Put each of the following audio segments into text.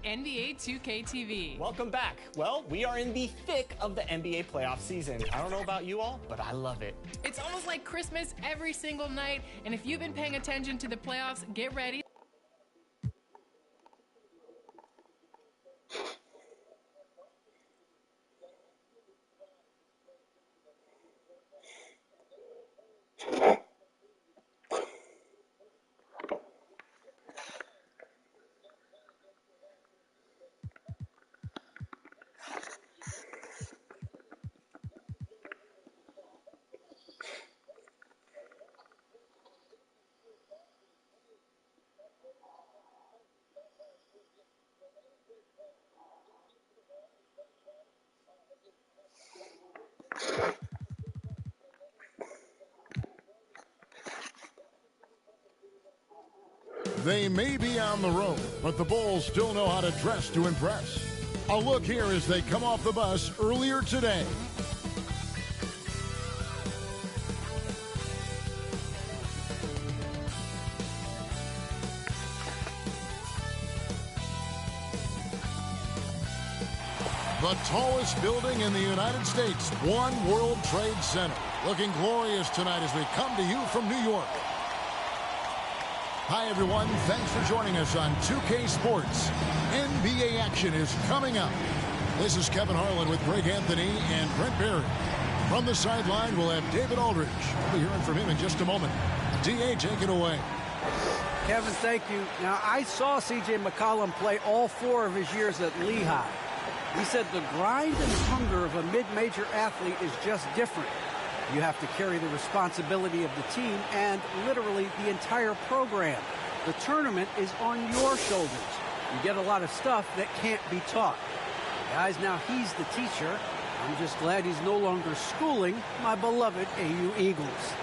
NBA 2K TV. Welcome back. Well, we are in the thick of the NBA playoff season. I don't know about you all, but I love it. It's almost like Christmas every single night, and if you've been paying attention to the playoffs, get ready. They may be on the road, but the Bulls still know how to dress to impress. A look here as they come off the bus earlier today. The tallest building in the United States, One World Trade Center. Looking glorious tonight as we come to you from New York. Hi, everyone. Thanks for joining us on 2K Sports. NBA action is coming up. This is Kevin Harlan with Greg Anthony and Brent Barry. From the sideline, we'll have David Aldridge. We'll be hearing from him in just a moment. DA, take it away. Kevin, thank you. Now, I saw C.J. McCollum play all 4 of his years at Lehigh. He said the grind and hunger of a mid-major athlete is just different. You have to carry the responsibility of the team and literally the entire program. The tournament is on your shoulders. You get a lot of stuff that can't be taught. Guys, now he's the teacher. I'm just glad he's no longer schooling my beloved AU Eagles.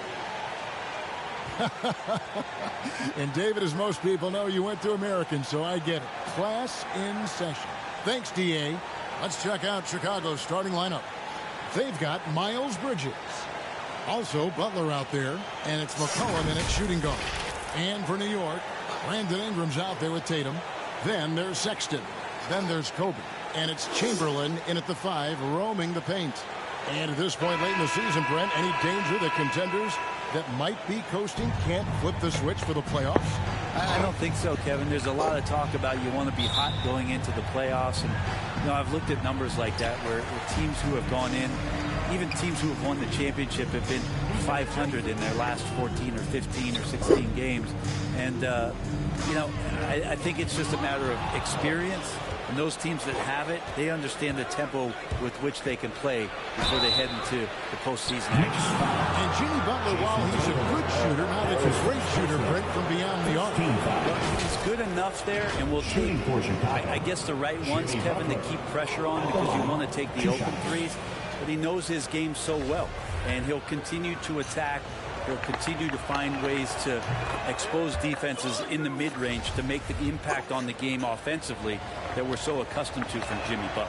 And David, as most people know, you went to American, so I get it. Class in session. Thanks, DA. Let's check out Chicago's starting lineup. They've got Miles Bridges. Also, Butler out there, and it's McCollum in at shooting guard. And for New York, Brandon Ingram's out there with Tatum. Then there's Sexton. Then there's Kobe. And it's Chamberlain in at the 5, roaming the paint. And at this point late in the season, Brent, any danger that contenders that might be coasting can't flip the switch for the playoffs? I don't think so, Kevin. There's a lot of talk about you want to be hot going into the playoffs. And, you know, I've looked at numbers like that where teams who have gone in, even teams who have won the championship, have been 500 in their last 14 or 15 or 16 games. And, you know, I think it's just a matter of experience. And those teams that have it, they understand the tempo with which they can play before they head into the postseason action. And Jimmy Butler, while he's a good shooter, not a great shooter, Brent, from beyond the arc. Well, he's good enough there, and will take, I guess, the right ones, Kevin, to keep pressure on, because you want to take the open threes. But he knows his game so well, and he'll continue to attack. He'll continue to find ways to expose defenses in the mid-range to make the impact on the game offensively that we're so accustomed to from Jimmy Butler.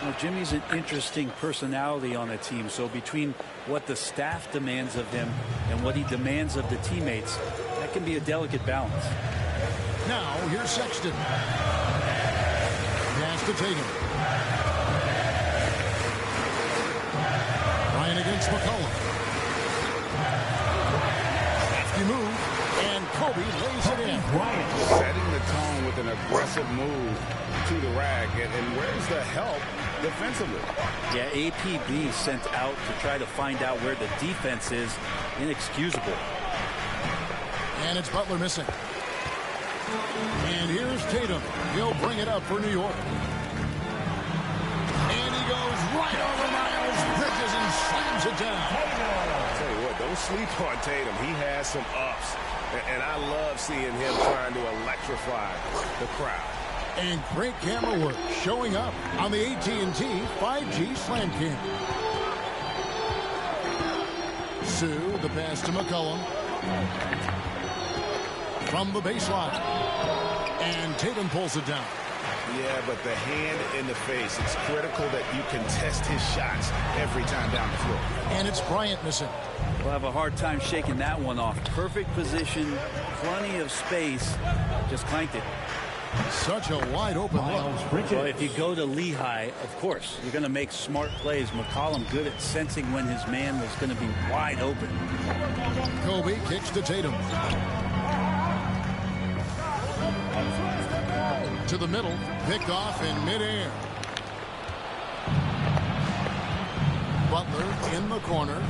Well, Jimmy's an interesting personality on a team, so between what the staff demands of him and what he demands of the teammates, that can be a delicate balance. Now, here's Sexton. Pass to Tatum. Ryan against McCollum. Move, and Kobe lays it in. Setting the tone with an aggressive move to the rack, and where's the help defensively? Yeah, APB sent out to try to find out where the defense is. Inexcusable. And it's Butler missing. And here's Tatum. He'll bring it up for New York. And he goes right over Miles Bridges and slams it down. Don't sleep on Tatum. He has some ups, and I love seeing him trying to electrify the crowd. And great camera work showing up on the AT&T 5G Slam Cam. Su, the pass to McCollum. From the baseline. And Tatum pulls it down. Yeah, but the hand in the face. It's critical that you contest his shots every time down the floor. And it's Bryant missing. We'll have a hard time shaking that one off. Perfect position, plenty of space. Just clanked it. Such a wide open look. Well, if you go to Lehigh, of course, you're going to make smart plays. McCollum good at sensing when his man was going to be wide open. Kobe kicks to Tatum. To the middle, picked off in midair. Butler in the corner.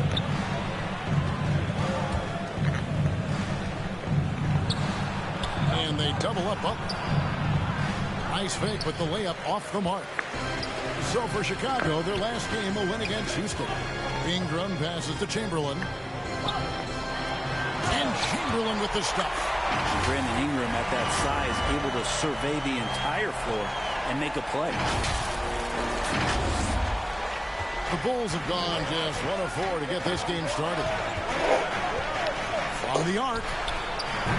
And they double up Butler. Nice fake, but the layup off the mark. So for Chicago, their last game will win against Houston. Ingram passes to Chamberlain. And Chamberlain with the stuff. Brandon Ingram at that size, able to survey the entire floor and make a play. The Bulls have gone just 1 of 4 to get this game started. From the arc.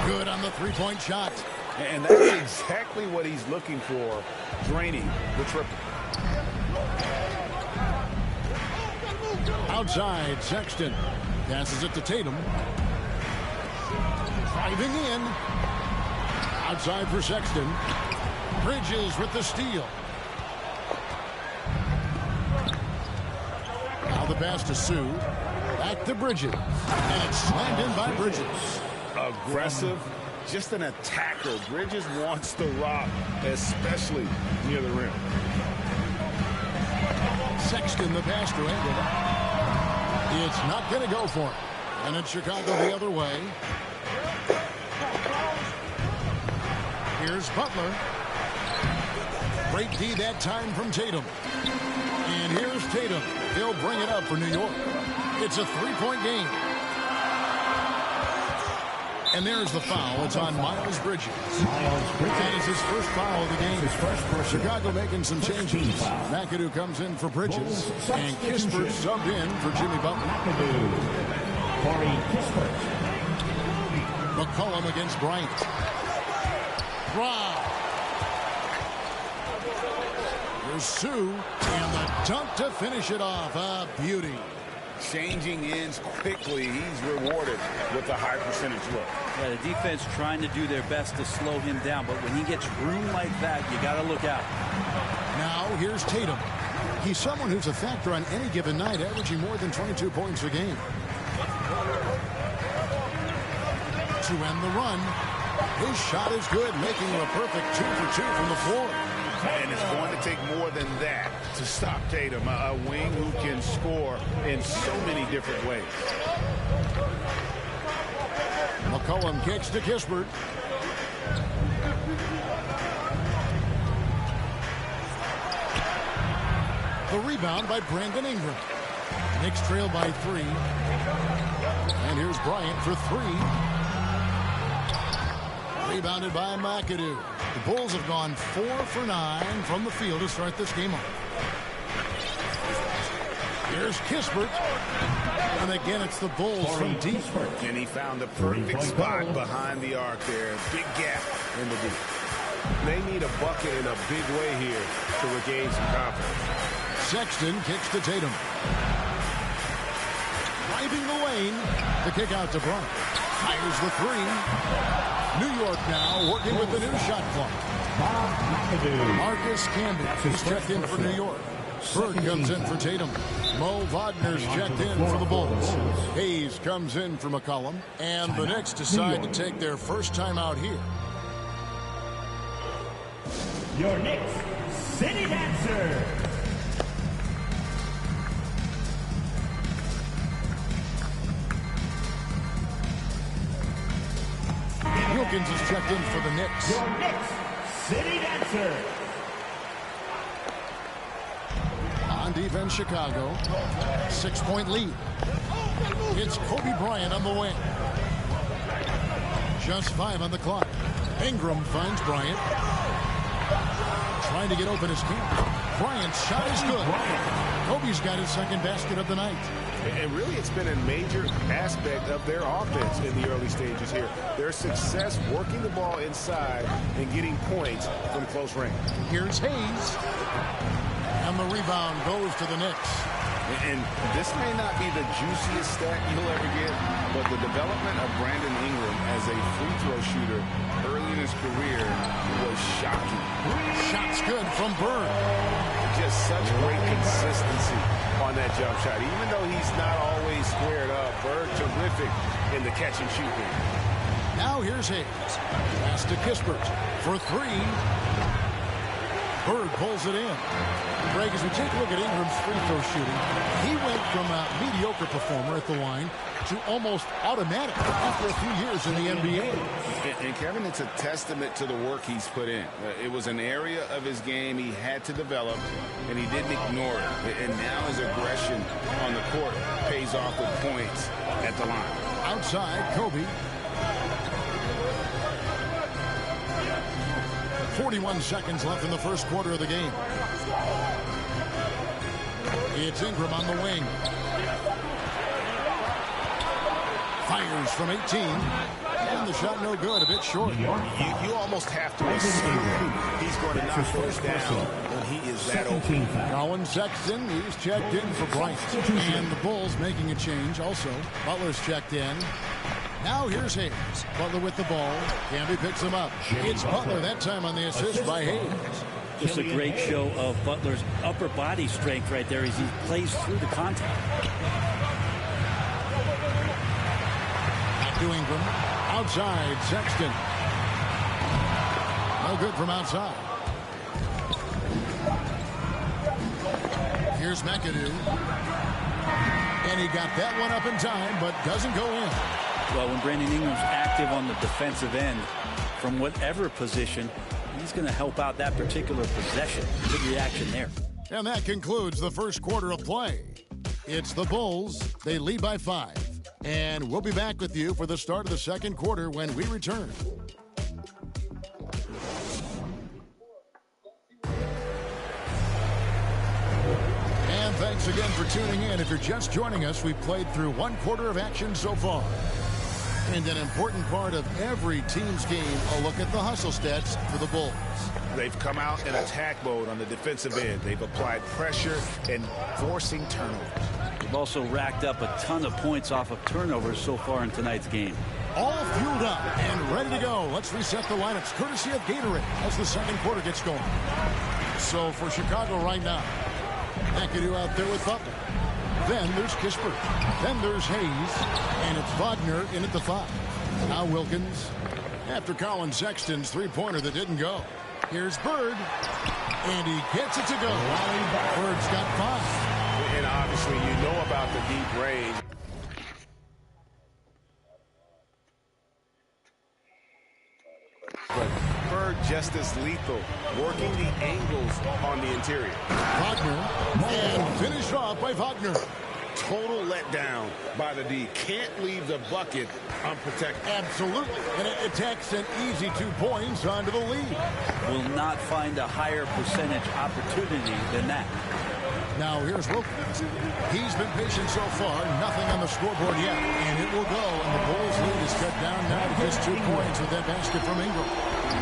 Good on the three-point shot. And that's exactly what he's looking for, draining the triple. Outside, Sexton passes it to Tatum. Driving in. Outside for Sexton. Bridges with the steal. Now the pass to Su. Back to Bridges. And it's slammed in by Bridges. Aggressive, just an attacker. Bridges wants the rock, especially near the rim. Sexton, the pass to Ingram. It's not going to go for him. And it's Chicago the other way. Here's Butler. Great D that time from Tatum. And here's Tatum. He'll bring it up for New York. It's a three-point game. And there's the foul. It's on Miles Bridges. And it's his first foul of the game. Chicago making some changes. McAdoo comes in for Bridges. And Kispert subbed in for Jimmy Butler. McCollum against Bryant. Wow. Here's Su. And the dunk to finish it off. A beauty. Changing ends quickly. He's rewarded with a high percentage look. Yeah, the defense trying to do their best to slow him down, but when he gets room like that, you got to look out. Now here's Tatum. He's someone who's a factor on any given night, averaging more than 22 points a game. To end the run, his shot is good, making it a perfect 2 for 2 from the floor. And it's going to take more than that to stop Tatum, a wing who can score in so many different ways. McCollum kicks to Kispert. The rebound by Brandon Ingram. Knicks trail by 3. And here's Bryant for 3. Rebounded by McAdoo. The Bulls have gone 4 for 9 from the field to start this game off. Here's Kispert. And again, it's the Bulls from deep. And he found the perfect spot behind the arc there. Big gap in the deep. They need a bucket in a big way here to regain some confidence. Sexton kicks to Tatum. Driving the lane. The kick out to Bryant. Fires the 3. New York now working with the new shot clock. Marcus Camby is checked in for New York. Berg comes in for Tatum. Mo Wagner's checked in for the Bulls. Hayes comes in for McCollum. And the Knicks decide to take their first time out here. Your Knicks City Dancer. Wilkins is checked in for the Knicks. Your Knicks City Dancer. On defense, Chicago. 6-point lead. It's Kobe Bryant on the wing. Just 5 on the clock. Ingram finds Bryant. Trying to get open his camp. Bryant's shot is good. Kobe's got his second basket of the night. And really, it's been a major aspect of their offense in the early stages here. Their success working the ball inside and getting points from close range. Here's Hayes. And the rebound goes to the Knicks. And this may not be the juiciest stat you'll ever get, but the development of Brandon Ingram as a free throw shooter early in his career was shocking. Shot's good from Bird. Just such great consistency on that jump shot. Even though he's not always squared up, Bird terrific in the catch and shoot game. Now here's Hayes. Pass to Kispert for three. Bird pulls it in. Greg, as we take a look at Ingram's free throw shooting, he went from a mediocre performer at the line to almost automatic after a few years in the NBA. And Kevin, it's a testament to the work he's put in. It was an area of his game he had to develop, and he didn't ignore it. And now his aggression on the court pays off with points at the line. Outside, Kobe. 41 seconds left in the first quarter of the game. It's Ingram on the wing. Fires from 18. And the shot no good, a bit short. You almost have to assume he's going to knock those down when he is that open. Colin Sexton, he's checked in for Bryant. And the Bulls making a change also. Butler's checked in. Now here's Hayes. Butler with the ball. Camby picks him up. It's Butler that time on the assist by Hayes. Just a great show of Butler's upper body strength right there as he plays through the contact. Back to Ingram. Outside, Sexton. No good from outside. Here's McAdoo. And he got that one up in time, but doesn't go in. Well, when Brandon Ingram's active on the defensive end, from whatever position, he's going to help out that particular possession. Good reaction there. And that concludes the first quarter of play. It's the Bulls. They lead by 5. And we'll be back with you for the start of the second quarter when we return. And thanks again for tuning in. If you're just joining us, we've played through one quarter of action so far. And an important part of every team's game, a look at the hustle stats for the Bulls. They've come out in attack mode on the defensive end. They've applied pressure and forcing turnovers. They've also racked up a ton of points off of turnovers so far in tonight's game. All fueled up and ready to go. Let's reset the lineups courtesy of Gatorade as the second quarter gets going. So for Chicago right now, McAdoo out there with Butler. Then there's Kispert. Then there's Hayes. And it's Wagner in at the 5. Now Wilkins. After Colin Sexton's three-pointer that didn't go. Here's Bird. And he gets it to go. Bird's got 5. And obviously you know about the deep range. But Bird just as lethal, working the angles on the interior. Wagner. And finished off by Wagner. Total letdown by the D. Can't leave the bucket unprotected. Absolutely. And it takes an easy 2 points onto the lead. Will not find a higher percentage opportunity than that. Now here's Wilkins. He's been patient so far. Nothing on the scoreboard yet. And it will go. And the Bulls lead is cut down now to just 2 points with that basket from Ingram.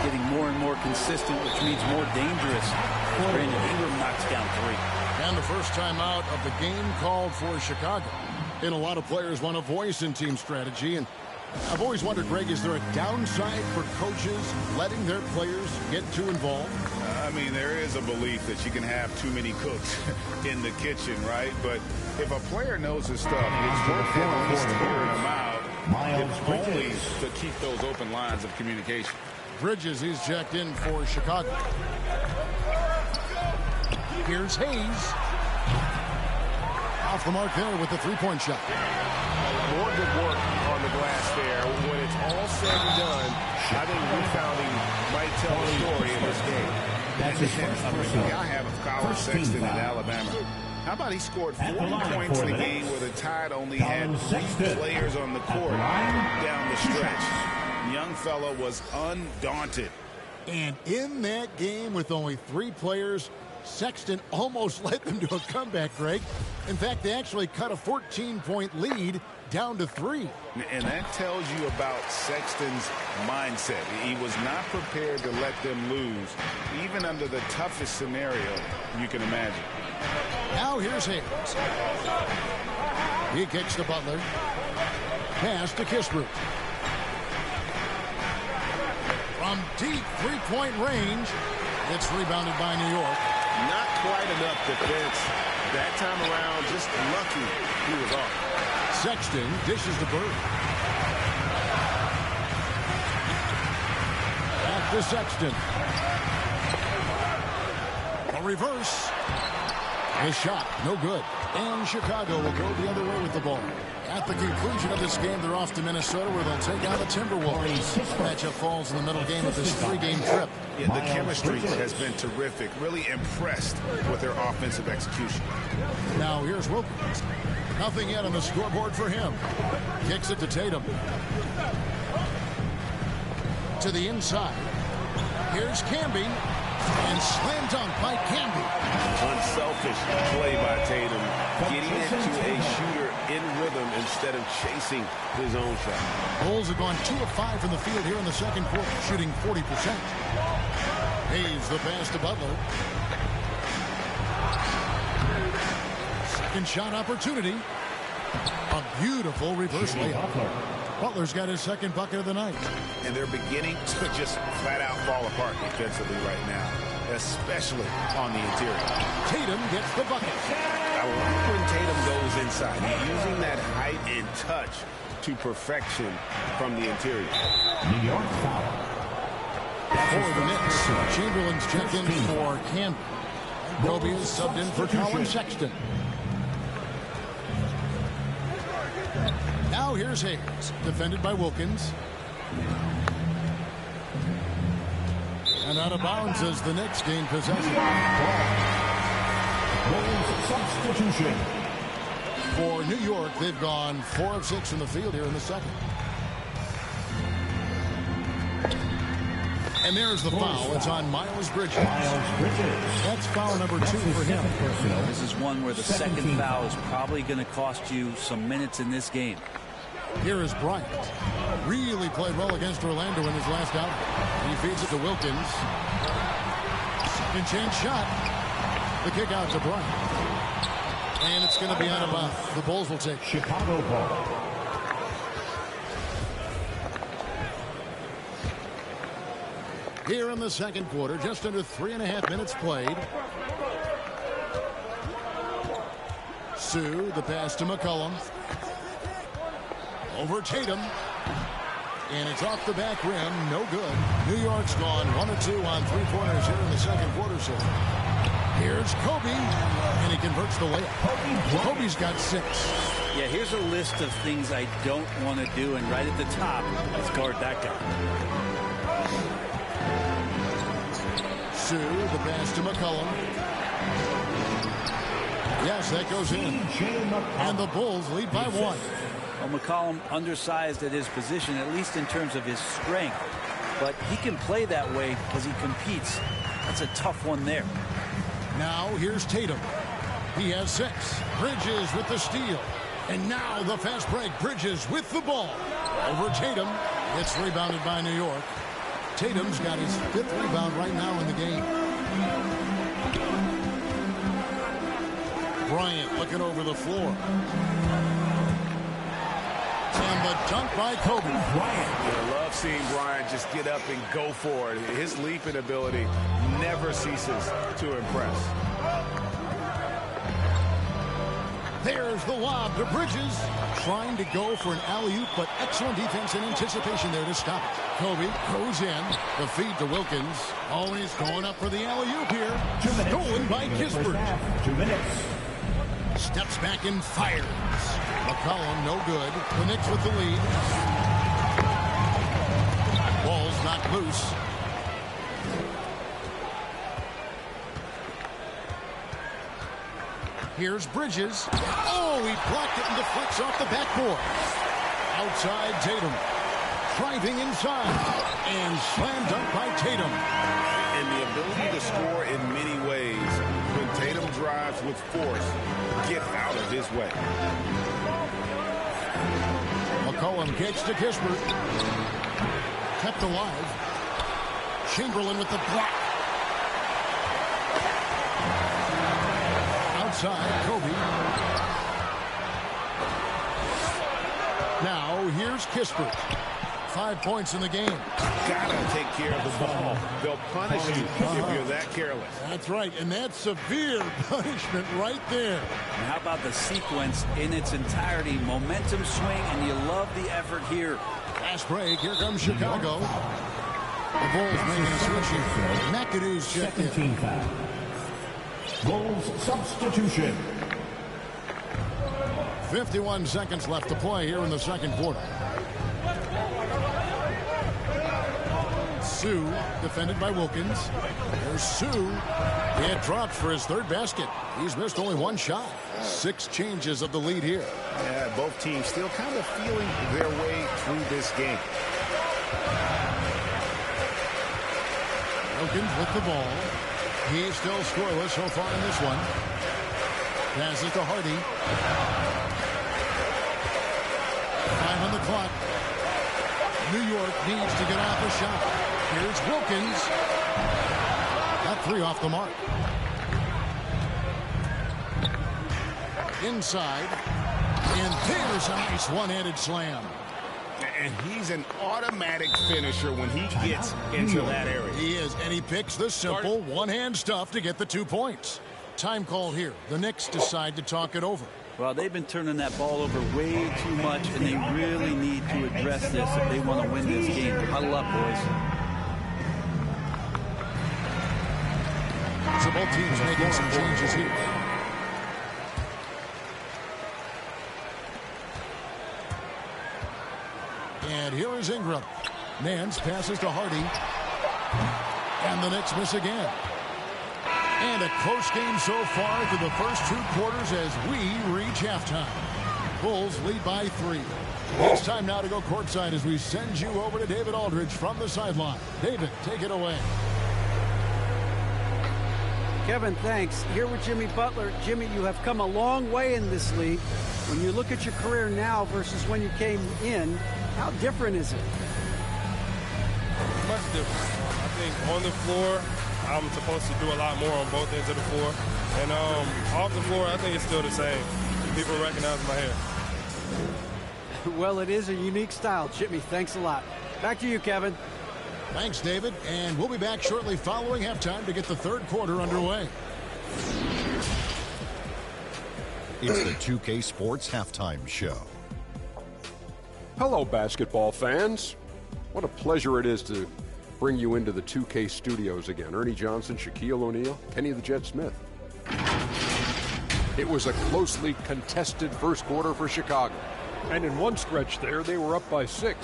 Getting more and more consistent, which means more dangerous. Brandon Ingram knocks down 3. And the first time out of the game called for Chicago. And a lot of players want a voice in team strategy. And I've always wondered, Greg, is there a downside for coaches letting their players get too involved? I mean, there is a belief that you can have too many cooks in the kitchen, right? But if a player knows his stuff, it's worth at least hearing them out. If only to keep those open lines of communication. Bridges is checked in for Chicago. Here's Hayes. Off the mark there with the three-point shot. More good work on the glass there. When it's all said and done, I think rebounding might tell the story in this game. That's the guy I have of Colin Sexton in Alabama. How about he scored 40 points in the game where the Tide only had 3 players on the court down the stretch. The young fella was undaunted And in that game with only 3 players, Sexton almost led them to a comeback, Greg. In fact, they actually cut a 14-point lead down to 3. And that tells you about Sexton's mindset. He was not prepared to let them lose, even under the toughest scenario you can imagine. Now here's Hayes. He kicks to Butler. Pass to Kispert. From deep 3-point range, it's rebounded by New York. Not quite enough defense. That time around, just lucky he was off. Sexton dishes to Bird. Back to Sexton. A reverse. His shot, no good. And Chicago will go the other way with the ball. At the conclusion of this game, they're off to Minnesota, where they'll take on the Timberwolves. Matchup falls in the middle game of this 3-game trip. Yeah, the chemistry has been terrific. Really impressed with their offensive execution. Now here's Wilkins. Nothing yet on the scoreboard for him. Kicks it to Tatum. To the inside. Here's Camby. And slam dunk by Camby. Unselfish play by Tatum. Getting it to a shooter in rhythm instead of chasing his own shot. Bulls have gone 2 of 5 from the field here in the second quarter, shooting 40%. Hayes the pass to Butler. Second shot opportunity. A beautiful reverse layup. Butler's got his second bucket of the night. And they're beginning to just flat out fall apart defensively right now, especially on the interior. Tatum gets the bucket. I like when Tatum goes inside. He's using that height and touch to perfection from the interior. New York foul. For the Knicks, Chamberlain's checked in for Camby. Kobe is subbed in for Colin Sexton. Now here's Hayes, defended by Wilkins. And out of bounds as the Knicks gain possession. Substitution. For New York, they've gone 4 of 6 from the field here in the second. And there's the foul. It's on Miles Bridges. That's foul number 2 for him. This is one where the second foul is probably going to cost you some minutes in this game. Here is Bryant. Really played well against Orlando in his last outing. He feeds it to Wilkins. Second chance shot. The kick out to Bryant. And it's going to be out of bounds. The Bulls will take Chicago ball. Here in the second quarter, just under 3.5 minutes played. Su, the pass to McCollum. Over Tatum. And it's off the back rim. No good. New York's gone 1 of 2 on 3-pointers here in the second quarter. So here's Kobe. And he converts the layup. Kobe's got 6. Yeah, here's a list of things I don't want to do. And right at the top is guard that guy. Su, the pass to McCollum. Yes, that goes in. And the Bulls lead by 1. Well, McCollum undersized at his position, at least in terms of his strength. But he can play that way because he competes. That's a tough one there. Now here's Tatum. He has 6. Bridges with the steal. And now the fast break. Bridges with the ball. Over Tatum. It's rebounded by New York. Tatum's got his 5th rebound right now in the game. Bryant looking over the floor. And the dunk by Kobe. I love seeing Bryant just get up and go for it. His leaping ability never ceases to impress. There's the lob to Bridges. Trying to go for an alley-oop, but excellent defense and anticipation there to stop it. Kobe goes in. The feed to Wilkins. Always going up for the alley-oop here. Stolen by Kispert. 2 minutes. Steps back and fires. McCollum, no good. The Knicks with the lead. Ball's knocked loose. Here's Bridges. Oh, he blocked it and deflects off the backboard. Outside Tatum. Driving inside. And slam dunk by Tatum. And the ability to score in many ways. When Tatum drives with force, get out of his way. McCollum kicks to Kispert. Kept alive. Chamberlain with the block. Outside, Kobe. Now, here's Kispert. 5 points in the game. Gotta take care of the ball. They'll punish you if you're that careless. That's right, and that's severe punishment right there. And how about the sequence in its entirety? Momentum swing, and you love the effort here. Fast break. Here comes Chicago. The Bulls making a switch here. McAdoo's checked in. Team foul. Bulls substitution. 51 seconds left to play here in the second quarter. Su, defended by Wilkins. There's Su. He had dropped for his third basket. He's missed only one shot. 6 changes of the lead here. Yeah, both teams still kind of feeling their way through this game. Wilkins with the ball. He's still scoreless so far in this one. Passes to Hardy. 5 on the clock. New York needs to get off a shot. Here's Wilkins. That 3 off the mark. Inside. And there's a nice one-handed slam. And he's an automatic finisher when he gets into that area. He is, and he picks the simple one-hand stuff to get the 2 points. Time call here. The Knicks decide to talk it over. Well, they've been turning that ball over way too much, and they really need to address this if they want to win this game. Huddle up, boys. So both teams making some changes here. And here is Ingram. Nance passes to Hardy. And the Knicks miss again. And a close game so far through the first 2 quarters as we reach halftime. Bulls lead by 3. It's time now to go courtside as we send you over to David Aldridge from the sideline. David, take it away. Kevin, thanks. Here with Jimmy Butler. Jimmy, you have come a long way in this league. When you look at your career now versus when you came in, how different is it? Much different. I think on the floor, I'm supposed to do a lot more on both ends of the floor. And off the floor, I think it's still the same. People recognize my hair. Well, it is a unique style, Jimmy. Thanks a lot. Back to you, Kevin. Thanks, David. And we'll be back shortly following halftime to get the third quarter underway. It's the 2K Sports Halftime Show. Hello, basketball fans. What a pleasure it is to bring you into the 2K studios again. Ernie Johnson, Shaquille O'Neal, Kenny the Jet Smith. It was a closely contested first quarter for Chicago. And in one stretch there, they were up by 6.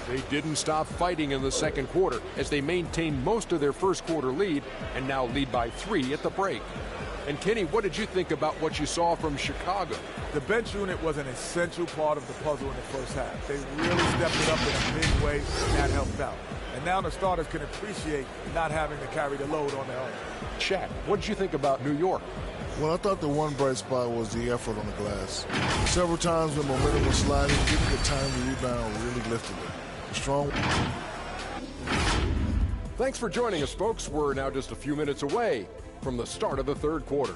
They didn't stop fighting in the second quarter as they maintained most of their first quarter lead and now lead by 3 at the break. And Kenny, what did you think about what you saw from Chicago? The bench unit was an essential part of the puzzle in the first half. They really stepped it up in a big way, and that helped out. And now the starters can appreciate not having to carry the load on their own. Shaq, what did you think about New York? Well, I thought the one bright spot was the effort on the glass. Several times when momentum was sliding, getting the time to rebound really lifted it. Strong. Thanks for joining us, folks. We're now just a few minutes away from the start of the third quarter.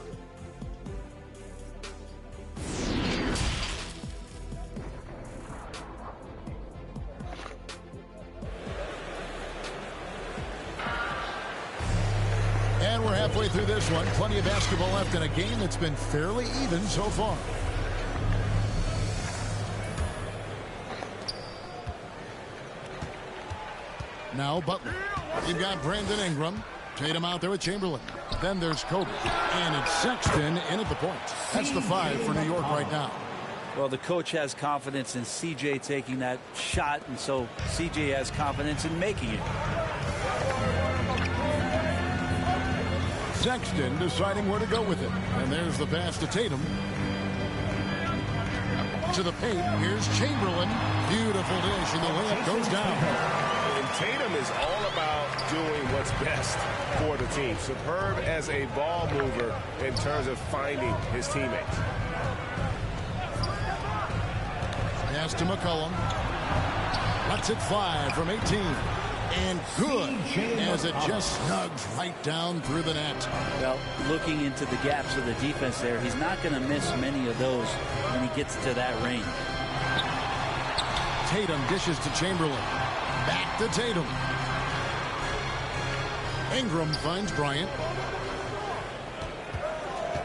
And we're halfway through this one. Plenty of basketball left in a game that's been fairly even so far. Now Butler. You've got Brandon Ingram. Tatum out there with Chamberlain. Then there's Kobe. And it's Sexton in at the point. That's the 5 for New York right now. Well, the coach has confidence in C.J. taking that shot, and so C.J. has confidence in making it. Sexton deciding where to go with it. And there's the pass to Tatum. to the paint. Here's Chamberlain. Beautiful dish, and the layup goes down. And Tatum is all about doing what's best for the team. Superb as a ball mover in terms of finding his teammates. Pass to McCollum. Lets it fly from 18. And good, as it just snugs right down through the net. Well, looking into the gaps of the defense there, he's not going to miss many of those when he gets to that range. Tatum dishes to Chamberlain. Back to Tatum. Ingram finds Bryant.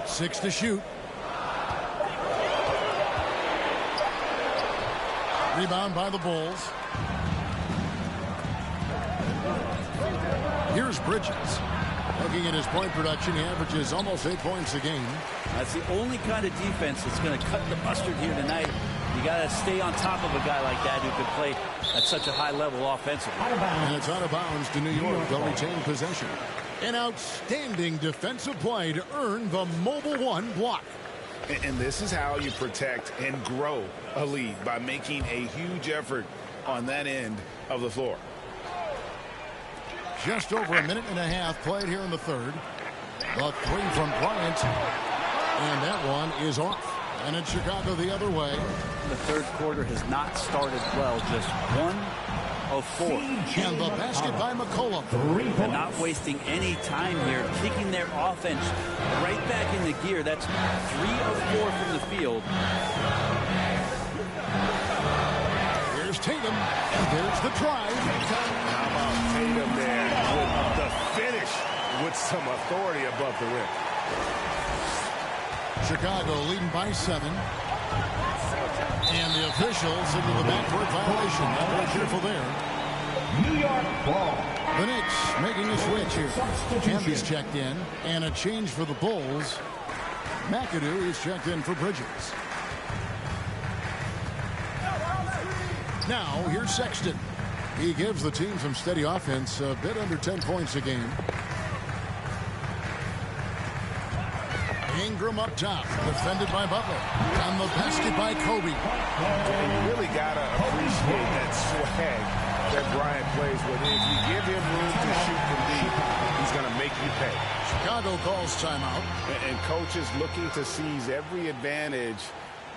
6 to shoot. Rebound by the Bulls. Here's Bridges. Looking at his point production, he averages almost 8 points a game. That's the only kind of defense that's going to cut the mustard here tonight. You got to stay on top of a guy like that who can play at such a high level offensively. And it's out of bounds to New York. They'll retain possession. An outstanding defensive play to earn the Mobile One block. And this is how you protect and grow a lead, by making a huge effort on that end of the floor. Just over a minute and a half played here in the third. The three from Bryant. And that one is off. And it's Chicago the other way. The third quarter has not started well. Just 1 of 4. And the basket by McCollum. They're not wasting any time here. Kicking their offense right back into gear. That's 3 of 4 from the field. Here's Tatum. And there's the drive. How about Tatum there with the finish with some authority above the rim. Chicago leading by 7. And the officials into the backcourt violation. Not very careful there. New York ball. The Knicks making a switch here. Camby's checked in. And a change for the Bulls. McAdoo is checked in for Bridges. Now, here's Sexton. He gives the team some steady offense, a bit under 10 points a game. Ingram up top, defended by Butler. On the basket by Kobe. And you really got to appreciate that swag that Bryant plays with. If you give him room to shoot from deep, he's going to make you pay. Chicago calls timeout. And coaches looking to seize every advantage,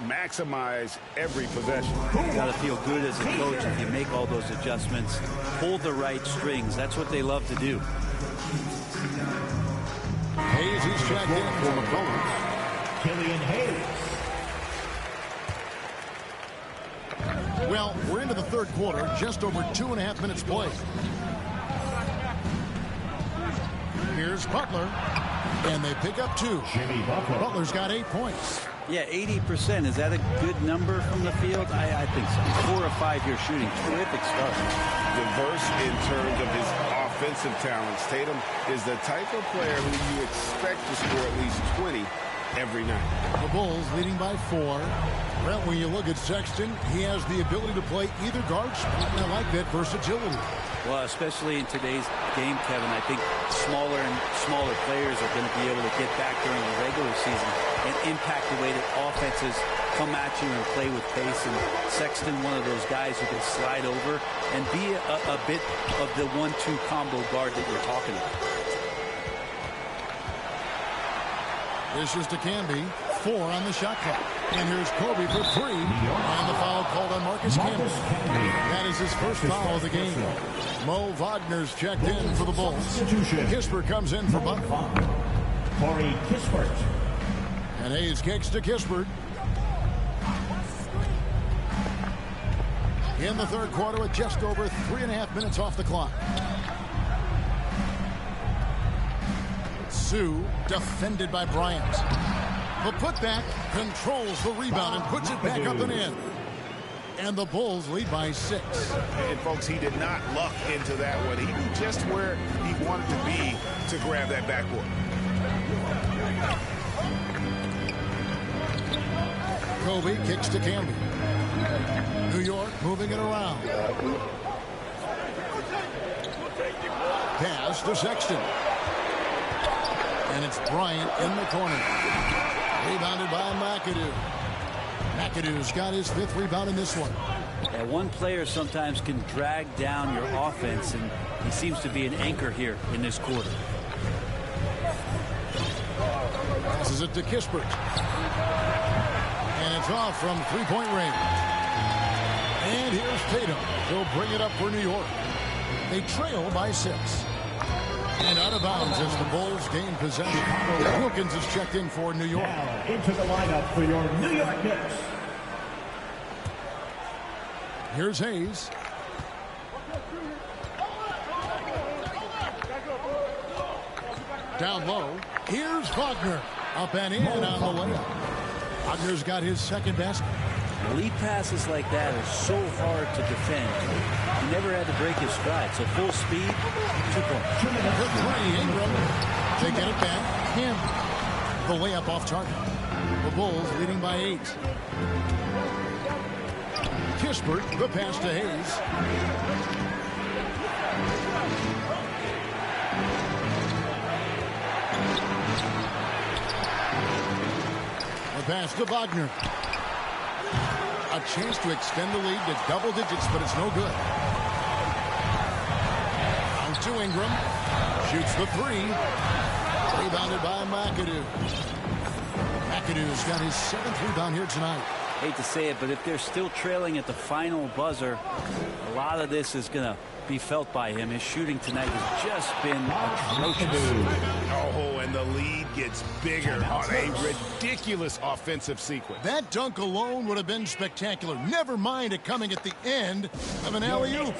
maximize every possession. You got to feel good as a coach if you make all those adjustments. Pull the right strings. That's what they love to do. Hayes is checked in for McCollum. Killian Hayes. Well, we're into the third quarter, just over 2.5 minutes played. Here's Butler, and they pick up 2. Jimmy Bacot. Butler's got 8 points. Yeah, 80%. Is that a good number from the field? I think so. 4 of 5 here shooting. Terrific start. Diverse in terms of his offensive talents. Tatum is the type of player who you expect to score at least 20 every night. The Bulls leading by 4. Well, when you look at Sexton, he has the ability to play either guard spot, and I like that versatility. Well, especially in today's game, Kevin, I think smaller and smaller players are going to be able to get back during the regular season and impact the way that offenses come at you and play with pace. And Sexton, one of those guys who can slide over and be a bit of the 1-2 combo guard that you're talking about. This is to Camby. 4 on the shot clock. And here's Kobe for 3. And the foul called on Marcus Camby. That is his first foul of the game. Mo Wagner's checked in for the Bulls. Kispert comes in for Butler. Corey Kispert. And Hayes kicks to Kispert. In the third quarter with just over 3.5 minutes off the clock. Su defended by Bryant. The putback controls the rebound and puts it back up and in. And the Bulls lead by 6. And folks, he did not luck into that one. He knew just where he wanted to be to grab that backboard. Kobe kicks to Camby. New York moving it around. Pass to Sexton. And it's Bryant in the corner. Rebounded by McAdoo. McAdoo's got his 5th rebound in this one. Yeah, one player sometimes can drag down your offense, and he seems to be an anchor here in this quarter. Passes it to Kispert. And it's off from 3-point range. And here's Tatum. He'll bring it up for New York. They trail by 6. And out of bounds as the Bulls gain possession. Wilkins is checked in for New York. Now into the lineup for your New York Knicks. Here's Hayes. Down low. Here's Wagner. Up and in on the layup. Wagner's got his 2nd basket. Lead passes like that are so hard to defend. He never had to break his stride. So full speed, 2 points. Good 3, Ingram. They get it back. Him. The layup off target. The Bulls leading by 8. Kispert, the pass to Hayes. The pass to Wagner. A chance to extend the lead to double digits, but it's no good. Out to Ingram. Shoots the 3. Rebounded by McAdoo. McAdoo's got his 7th rebound here tonight. Hate to say it, but if they're still trailing at the final buzzer, a lot of this is going to be felt by him. His shooting tonight has just been atrocious. Oh, and the lead gets bigger on a ridiculous offensive sequence. That dunk alone would have been spectacular. Never mind it coming at the end of an alley-oop.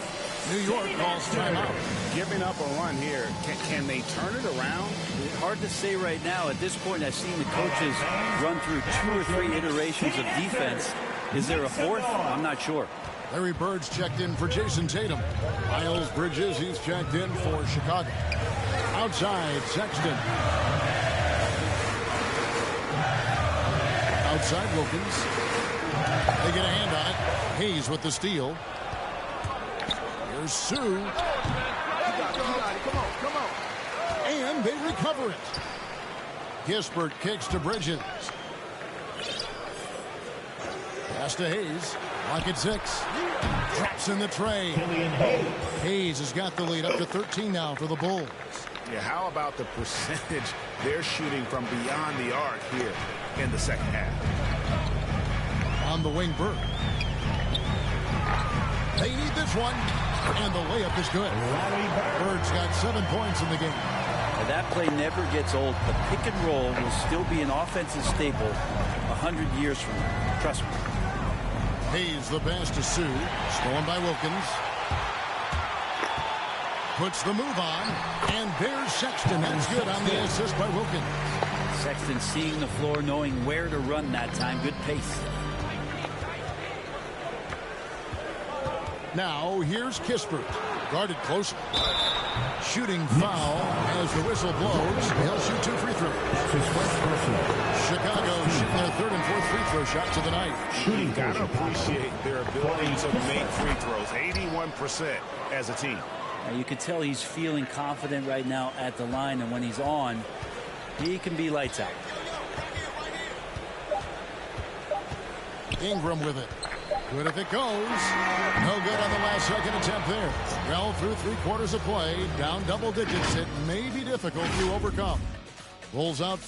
New York calls timeout. Giving up a run here. Can they turn it around? It's hard to say right now. At this point, I've seen the coaches run through 2 or 3 iterations of defense. Is there a 4th? I'm not sure. Larry Bird's checked in for Jason Tatum. Miles Bridges, he's checked in for Chicago. Outside, Sexton. Outside, Wilkins. They get a hand on it. Hayes with the steal. Here's Su. You got it. Come on. And they recover it. Kispert kicks to Bridges. Pass to Hayes. Lock at 6. Traps in the tray. Hayes has got the lead up to 13 now for the Bulls. Yeah, how about the percentage they're shooting from beyond the arc here in the second half? On the wing, Burke. They need this one. And the layup is good. Bird's got 7 points in the game. Now that play never gets old. The pick and roll will still be an offensive staple 100 years from now. Trust me. Hayes the pass to Su. Stolen by Wilkins. Puts the move on. And there's Sexton. That's good on the assist by Wilkins. Sexton seeing the floor, knowing where to run that time. Good pace. Now here's Kispert. Guarded close. Shooting foul as the whistle blows. He'll shoot 2 free throws. That's his first personal. Chicago shooting their 3rd and 4th free throw shots of the night. You gotta appreciate their ability to make free throws. 81% as a team. Now you can tell he's feeling confident right now at the line, and when he's on, he can be lights out. Ingram with it. Good if it goes. No good on the last second attempt there. Well, through 3/4 of play, down double digits, it may be difficult to overcome. Bulls out.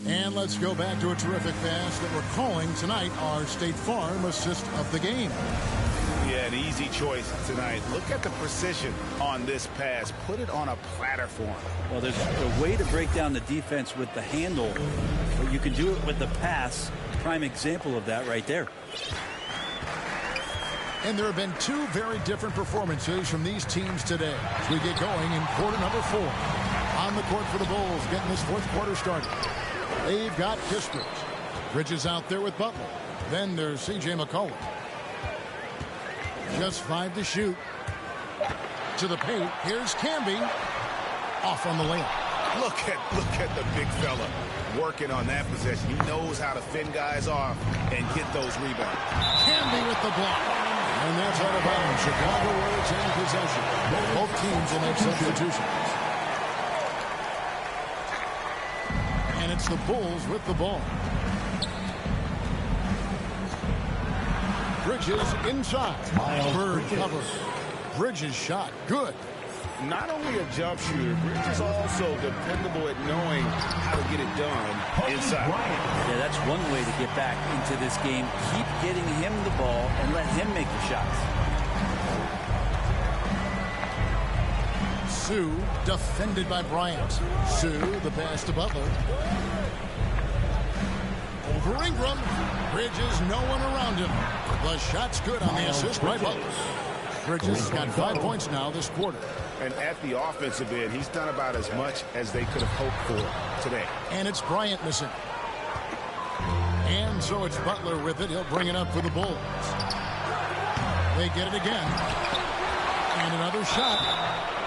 And let's go back to a terrific pass that we're calling tonight our State Farm assist of the game. Yeah, an easy choice tonight. Look at the precision on this pass. Put it on a platter for him. Well, there's a way to break down the defense with the handle, but you can do it with the pass. Prime example of that right there. And there have been 2 very different performances from these teams today as we get going in quarter number 4. On the court for the Bulls, getting this 4th quarter started. They've got Kispert. Bridges out there with Butler. Then there's C.J. McCollum. Just 5 to shoot. To the paint. Here's Camby. Off on the layup. Look at the big fella working on that possession. He knows how to fend guys off and get those rebounds. Camby with the block. And that's out of bounds. Chicago Warriors in possession. Both teams will make substitutions. And it's the Bulls with the ball. Bridges inside. Bird covers. Bridges shot. Good. Not only a jump shooter, Bridges also dependable at knowing how to get it done inside. Yeah, that's one way to get back into this game. Keep getting him the ball and let him make the shots. Su defended by Bryant. Su, the pass to Butler. Over Ingram. Bridges, no one around him. The shot's good on the assist by Butler. Bridges has got 5 points now this quarter. And at the offensive end, he's done about as much as they could have hoped for today. And it's Bryant missing. And so it's Butler with it. He'll bring it up for the Bulls. They get it again. And another shot.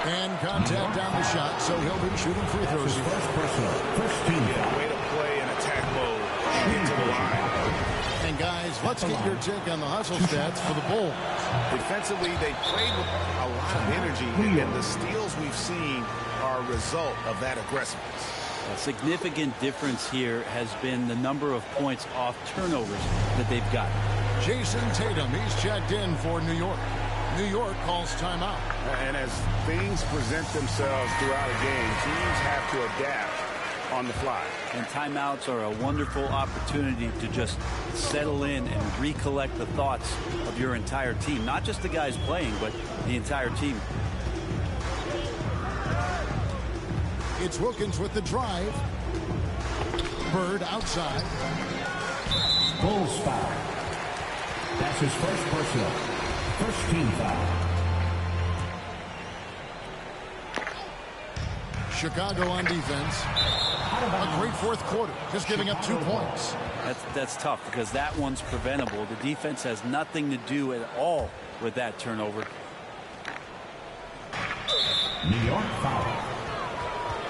And contact down the shot, so he'll be shooting free throws. First team. Way to play in attack mode. Get to the line. And guys, let's get your take on the hustle stats for the Bulls. Defensively, they played with a lot of energy, and the steals we've seen are a result of that aggressiveness. A significant difference here has been the number of points off turnovers that they've got. Jason Tatum, he's checked in for New York. New York calls timeout. And as things present themselves throughout a game, teams have to adapt on the fly. And timeouts are a wonderful opportunity to just settle in and recollect the thoughts of your entire team. Not just the guys playing, but the entire team. It's Wilkins with the drive. Bird outside. Bulls foul. That's his first personal. First team foul. Chicago on defense. A great fourth quarter, just giving up 2 points. That's tough because that one's preventable. The defense has nothing to do at all with that turnover. New York foul.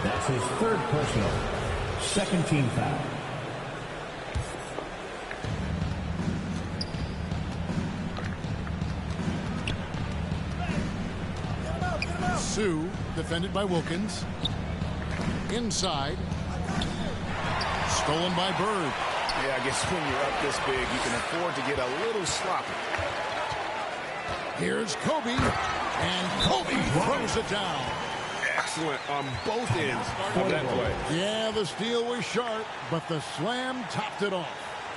That's his third personal. Second team foul. Su, defended by Wilkins. Inside. Stolen by Bird. Yeah, I guess when you're up this big, you can afford to get a little sloppy. Here's Kobe. And Kobe throws it down. Excellent on both ends of that play. Yeah, the steal was sharp, but the slam topped it off.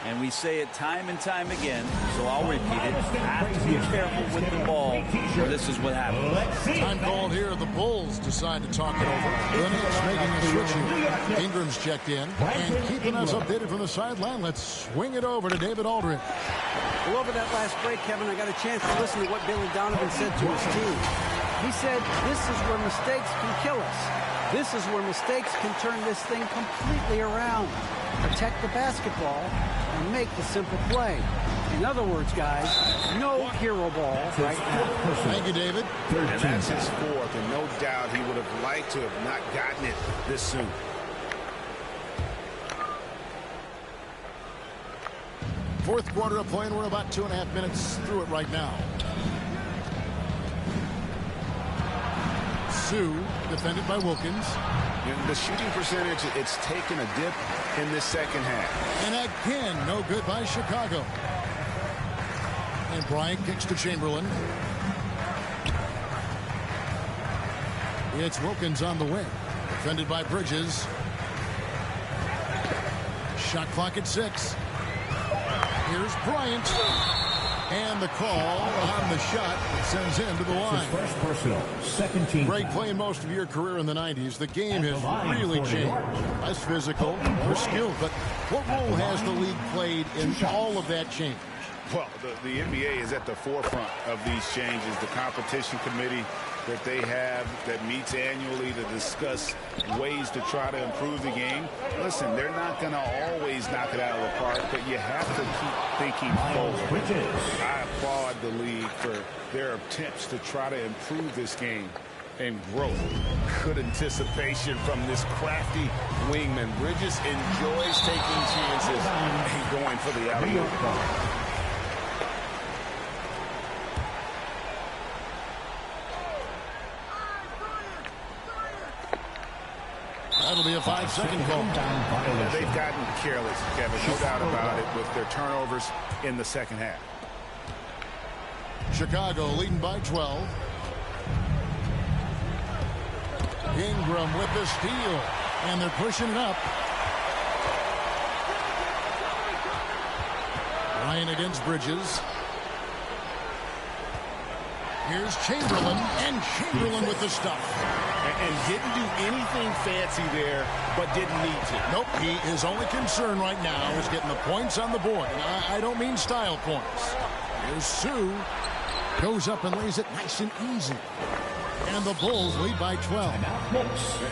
And we say it time and time again, so I'll repeat it. Have to be careful with the ball, or this is what happens. Time called here. The Bulls decide to talk it over. Lennox making a switch here. Ingram's checked in. And keeping us updated from the sideline, let's swing it over to David Aldridge. Well, over that last break, Kevin, I got a chance to listen to what Billy Donovan said to his team. He said, this is where mistakes can kill us. This is where mistakes can turn this thing completely around. Protect the basketball and make the simple play. In other words, guys, no hero ball right now. Thank you, David. And that's his fourth, and no doubt he would have liked to have not gotten it this soon. Fourth quarter of play, and we're about 2.5 minutes through it right now. Su, defended by Wilkins. The shooting percentage, it's taken a dip in this second half. And again, no good by Chicago. And Bryant kicks to Chamberlain. It's Wilkins on the wing. Defended by Bridges. Shot clock at 6. Here's Bryant. And the call on the shot that sends him to the line. His first personal, second team. Greg, playing most of your career in the 90s, the game has really changed. Less physical, more skilled. But what role has the league played in all of that change? Well, the NBA is at the forefront of these changes. The competition committee that they have that meets annually to discuss ways to try to improve the game. Listen, they're not going to always knock it out of the park, but you have to keep thinking forward. I applaud the league for their attempts to try to improve this game and growth. Good anticipation from this crafty wingman. Bridges enjoys taking chances and going for the alley-oop. That'll be a 5-second call. Yeah, they've gotten careless, Kevin, no doubt about it, with their turnovers in the second half. Chicago leading by 12. Ingram with the steal, and they're pushing it up. Ryan against Bridges. Here's Chamberlain, and Chamberlain with the stuff. And didn't do anything fancy there, but didn't need to. Nope, his only concern right now is getting the points on the board. And I don't mean style points. Here's Su. Goes up and lays it nice and easy. And the Bulls lead by 12.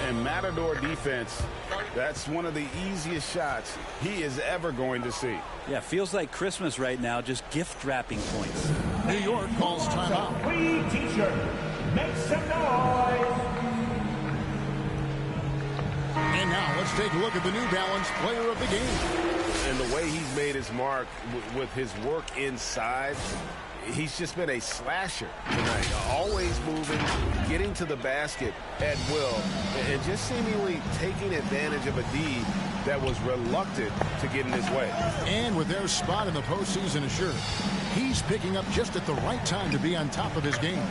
And Matador defense, that's one of the easiest shots he is ever going to see. Yeah, feels like Christmas right now, just gift wrapping points. New York calls timeout. T-shirt. Make some noise. And now let's take a look at the New Balance player of the game. And the way he's made his mark with his work inside, he's just been a slasher tonight. Always moving, getting to the basket at will, and just seemingly taking advantage of a D that was reluctant to get in his way. And with their spot in the postseason assured, he's picking up just at the right time to be on top of his game.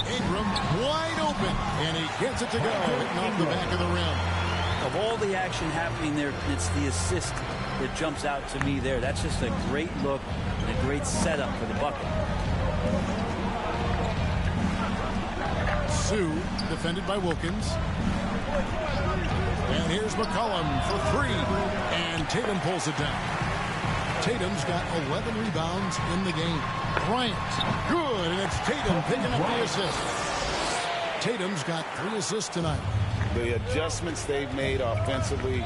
Ingram wide open, and he gets it to go, hitting off the back of the rim. Of all the action happening there, it's the assist that jumps out to me there. That's just a great look and a great setup for the bucket. Su defended by Wilkins. And here's McCollum for three. And Tatum pulls it down. Tatum's got 11 rebounds in the game. Bryant, good, and it's Tatum picking up the assist. Tatum's got 3 assists tonight. The adjustments they've made offensively,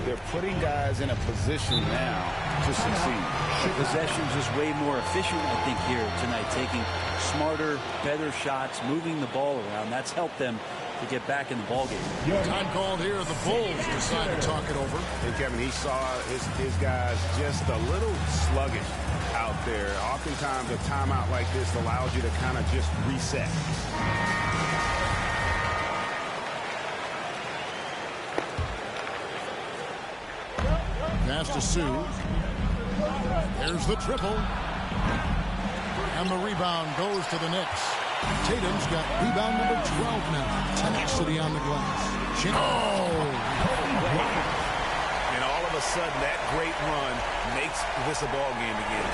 they're putting guys in a position now to succeed. The possession's just way more efficient, I think, here tonight, taking smarter, better shots, moving the ball around. That's helped them to get back in the ballgame. Time called here. The Bulls decide to talk it over. And Kevin, he saw his guys just a little sluggish out there. Oftentimes, a timeout like this allows you to kind of just reset. Pass to Su. There's the triple. And the rebound goes to the Knicks. Tatum's got rebound number 12 now. Tenacity on the glass. And all of a sudden, that great run makes this a ball game again.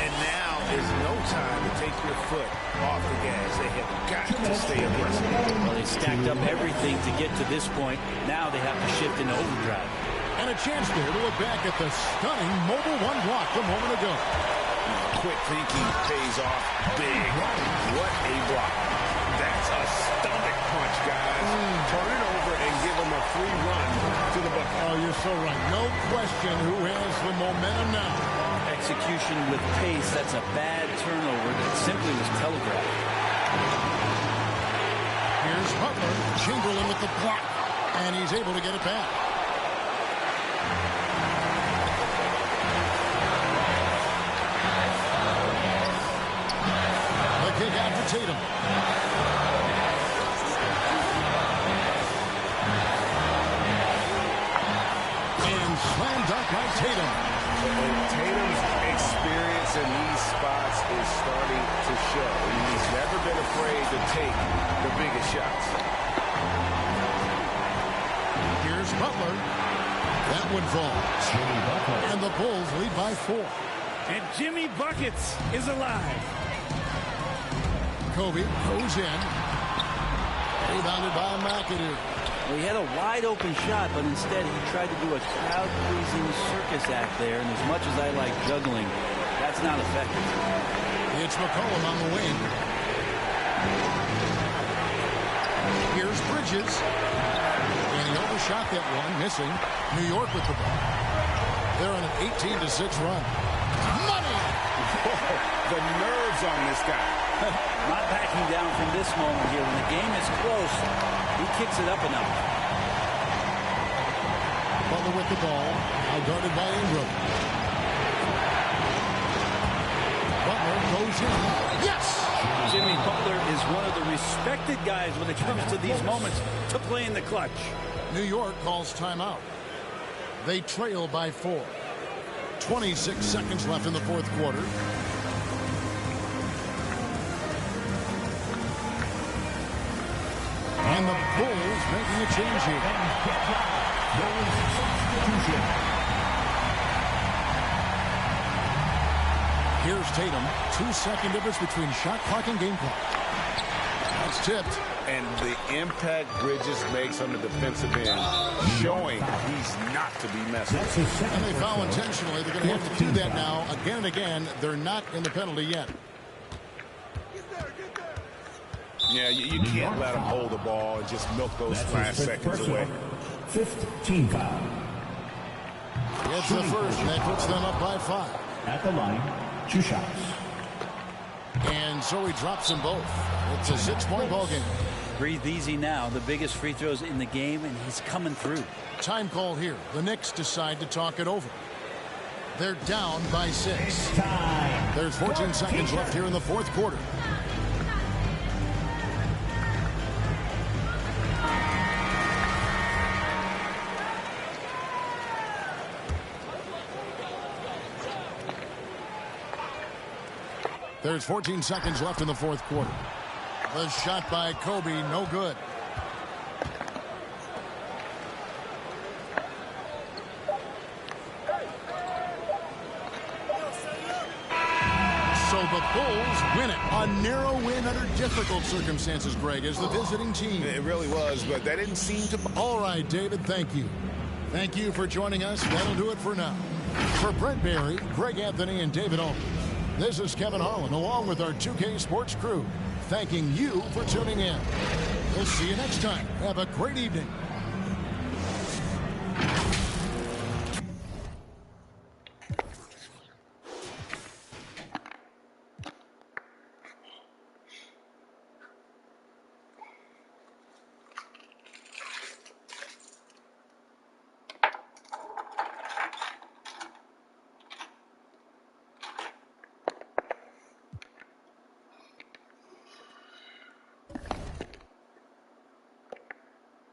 And now is no time to take your foot off the gas. They have got to stay aggressive. Well, they stacked up everything to get to this point. Now they have to shift into overdrive. And a chance there to look back at the stunning mobile one block a moment ago. Quick thinking pays off big. What a block. That's a stomach punch, guys. Turn it over and give them a free run to the bucket. Oh, you're so right. No question who has the momentum now. Execution with pace. That's a bad turnover that simply was telegraphed. Here's Butler. Chamberlain with the block. And he's able to get it back. Kick out for Tatum. And slam dunk by Tatum. And Tatum's experience in these spots is starting to show. He's never been afraid to take the biggest shots. Here's Butler. That one falls. And the Bulls lead by 4. And Jimmy Buckets is alive. Kobe goes in. Rebounded by McAdoo. Well, he had a wide open shot, but instead he tried to do a crowd-pleasing circus act there. And as much as I like juggling, that's not effective. It's McCollum on the wing. Here's Bridges. And he overshot that one, missing. New York with the ball. They're on an 18-6 run. Money! The nerves on this guy. Not backing down from this moment here. When the game is close, he kicks it up a notch. Butler with the ball. Now guarded by Ingram. Butler goes in. Yes! Jimmy Butler is one of the respected guys when it comes to these moments to play in the clutch. New York calls timeout. They trail by 4. 26 seconds left in the fourth quarter. And the Bulls making a change here. Here's Tatum. 2-second difference between shot clock and game clock. That's tipped. And the impact Bridges makes on the defensive end, showing he's not to be messed with. And they foul intentionally. They're going to have to do that now again and again. They're not in the penalty yet. Yeah, you can't let him hold the ball and just milk those last seconds away. 15 foul. It's the first, and that puts them up by 5. At the line, 2 shots. And so he drops them both. It's a 6-point ball game. Breathe easy now. The biggest free throws in the game, and he's coming through. Time call here. The Knicks decide to talk it over. They're down by 6. There's 14 seconds left here in the fourth quarter. There's 14 seconds left in the fourth quarter. The shot by Kobe, no good. So the Bulls win it. A narrow win under difficult circumstances, Greg, as the visiting team. It really was, but that didn't seem to... All right, David, thank you. Thank you for joining us. That'll do it for now. For Brent Barry, Greg Anthony, and David Alton, this is Kevin Harlan, along with our 2K Sports crew, thanking you for tuning in. We'll see you next time. Have a great evening.